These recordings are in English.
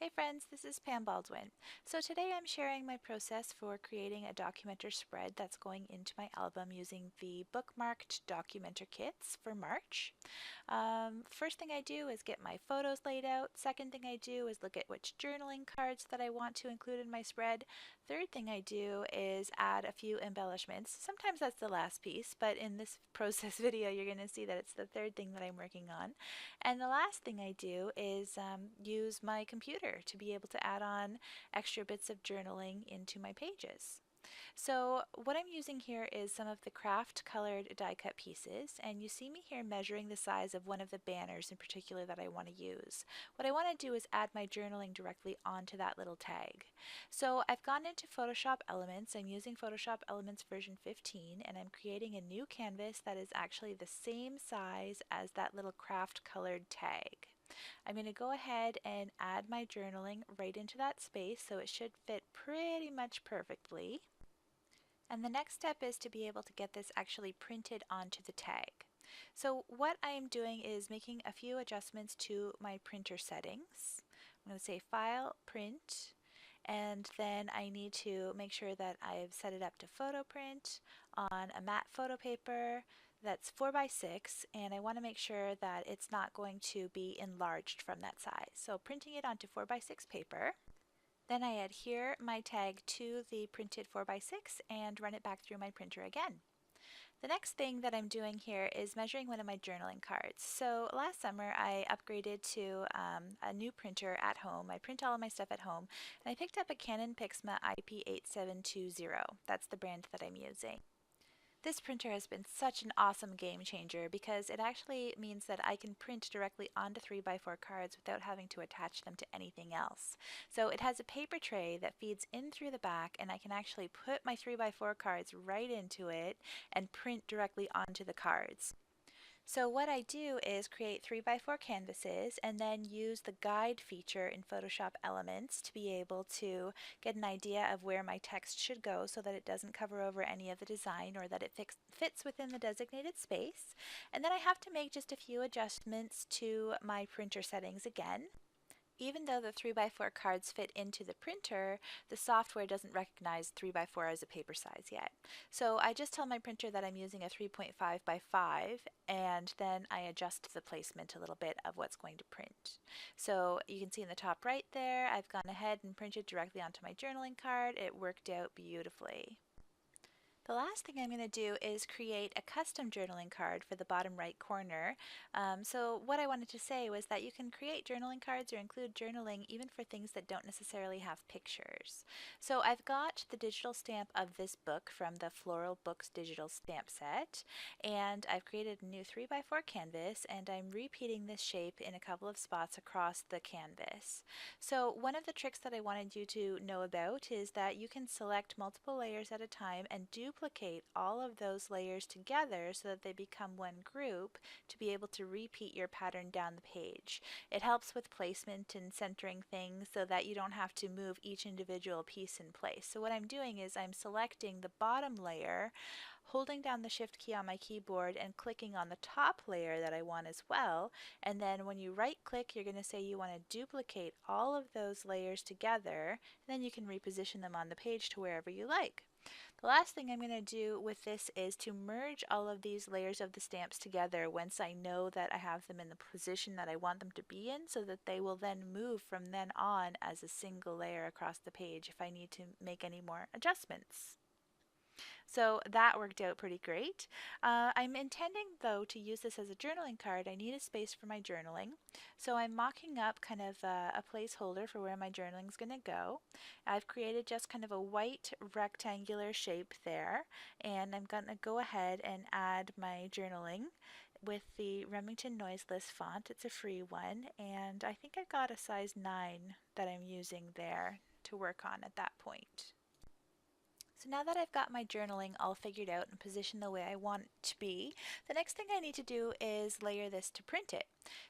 Hey friends, this is Pam Baldwin. So today I'm sharing my process for creating a documenter spread that's going into my album using the Bookmarked Documenter Kits for March. First thing I do is get my photos laid out. Second thing I do is look at which journaling cards that I want to include in my spread. Third thing I do is add a few embellishments. Sometimes that's the last piece, but in this process video you're going to see that it's the third thing that I'm working on. And the last thing I do is use my computer to be able to add on extra bits of journaling into my pages. So what I'm using here is some of the craft colored die cut pieces, and you see me here measuring the size of one of the banners in particular that I want to use. What I want to do is add my journaling directly onto that little tag. So I've gone into Photoshop Elements. I'm using Photoshop Elements version 15, and I'm creating a new canvas that is actually the same size as that little craft colored tag. I'm going to go ahead and add my journaling right into that space, so it should fit pretty much perfectly. And the next step is to be able to get this actually printed onto the tag. So what I am doing is making a few adjustments to my printer settings. I'm going to say File, Print, and then I need to make sure that I've set it up to photo print on a matte photo paper that's 4x6, and I want to make sure that it's not going to be enlarged from that size. So printing it onto 4x6 paper. Then I adhere my tag to the printed 4x6 and run it back through my printer again. The next thing that I'm doing here is measuring one of my journaling cards. So last summer I upgraded to a new printer at home. I print all of my stuff at home, and I picked up a Canon Pixma IP8720. That's the brand that I'm using. This printer has been such an awesome game changer because it actually means that I can print directly onto 3x4 cards without having to attach them to anything else. So it has a paper tray that feeds in through the back, and I can actually put my 3x4 cards right into it and print directly onto the cards. So what I do is create 3x4 canvases and then use the guide feature in Photoshop Elements to be able to get an idea of where my text should go so that it doesn't cover over any of the design or that it fits within the designated space. And then I have to make just a few adjustments to my printer settings again. Even though the 3x4 cards fit into the printer, the software doesn't recognize 3x4 as a paper size yet. So I just tell my printer that I'm using a 3.5x5, and then I adjust the placement a little bit of what's going to print. So you can see in the top right there, I've gone ahead and printed directly onto my journaling card. It worked out beautifully. The last thing I'm going to do is create a custom journaling card for the bottom right corner. So what I wanted to say was that you can create journaling cards or include journaling even for things that don't necessarily have pictures. So I've got the digital stamp of this book from the Floral Books digital stamp set, and I've created a new 3x4 canvas, and I'm repeating this shape in a couple of spots across the canvas. So one of the tricks that I wanted you to know about is that you can select multiple layers at a time and duplicate all of those layers together so that they become one group to be able to repeat your pattern down the page. It helps with placement and centering things so that you don't have to move each individual piece in place. So what I'm doing is I'm selecting the bottom layer, holding down the shift key on my keyboard and clicking on the top layer that I want as well, and then when you right click you're going to say you want to duplicate all of those layers together, and then you can reposition them on the page to wherever you like. The last thing I'm going to do with this is to merge all of these layers of the stamps together once I know that I have them in the position that I want them to be in, so that they will then move from then on as a single layer across the page if I need to make any more adjustments. So that worked out pretty great. I'm intending though to use this as a journaling card. I need a space for my journaling. So I'm mocking up kind of a placeholder for where my journaling is going to go. I've created just kind of a white rectangular shape there, and I'm going to go ahead and add my journaling with the Remington Noiseless font. It's a free one, and I think I've got a size 9 that I'm using there to work on at that point. So now that I've got my journaling all figured out and positioned the way I want it to be, the next thing I need to do is layer this to print it.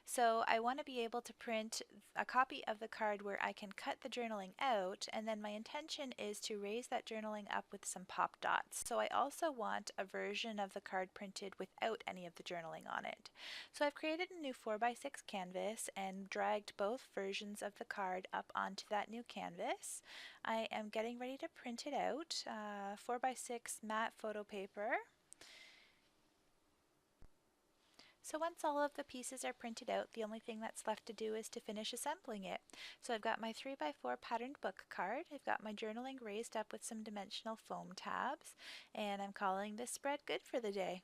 So I want to be able to print a copy of the card where I can cut the journaling out, and then my intention is to raise that journaling up with some pop dots. So I also want a version of the card printed without any of the journaling on it. So I've created a new 4x6 canvas and dragged both versions of the card up onto that new canvas. I am getting ready to print it out, 4x6 matte photo paper. So once all of the pieces are printed out, the only thing that's left to do is to finish assembling it. So I've got my 3x4 patterned book card, I've got my journaling raised up with some dimensional foam tabs, and I'm calling this spread good for the day.